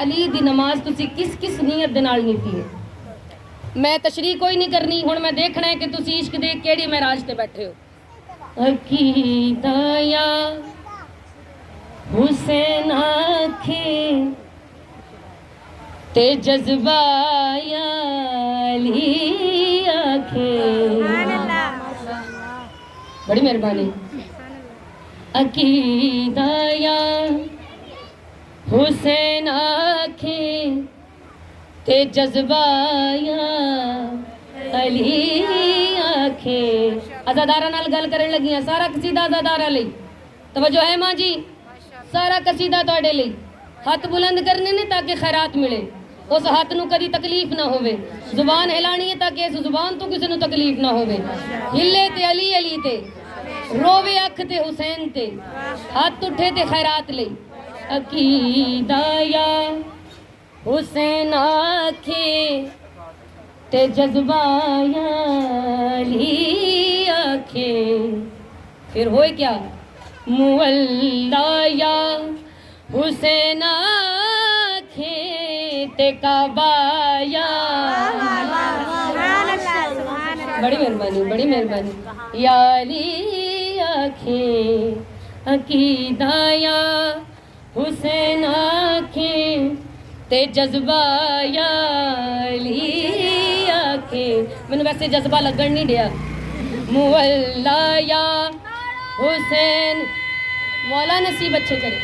علی دی نماز تسی کس کس نیت دے نال نیتی ہے؟ میں تشریح کوئی نہیں کرنی، ہن میں دیکھنا ہے کہ تسی عشق دے کیڑی معراج تے بیٹھے ہو۔ عقیدہ یا حسین آنکھیں تے جذبہ یا علی آنکھیں، بڑی مہربانی۔ عقیدہ یا حسین آنکھیں تے جذبہ یا علی آنکھیں۔ ازادارہ نال گل کرن لگی ہیں، سارا قصیدہ ازادارہ لئی، توجہ ہے ماں جی، سارا قصیدہ تواڈے لئی۔ ہاتھ بلند کرنے نے تاکہ خیرات ملے، اس ہاتھ نو کدی تکلیف نہ ہوئے، زبان ہلانی ہے تاکہ اس زبان تو کسی نو تکلیف نہ ہوئے۔ ہلے تے علی علی تے، رووے اکھ تے حسین تے، ہاتھ اٹھے تے خیرات لئی۔ عقیدہ یا حسین آنکھیں تے جذبہ یا علی آنکھیں، پھر ہوئے کیا؟ مولا یا حسین آنکھیں تے کعبہ یا، بڑی مہربانی بڑی مہربانی، یا علی آنکھیں۔ عقیدہ یا حسین آنکھیں تے جذبہ یا علی آنکھیں، میں ویسے جذبہ لگن نہیں دیا۔ مولا یا حسین، مولا نصیب اچھے کرے۔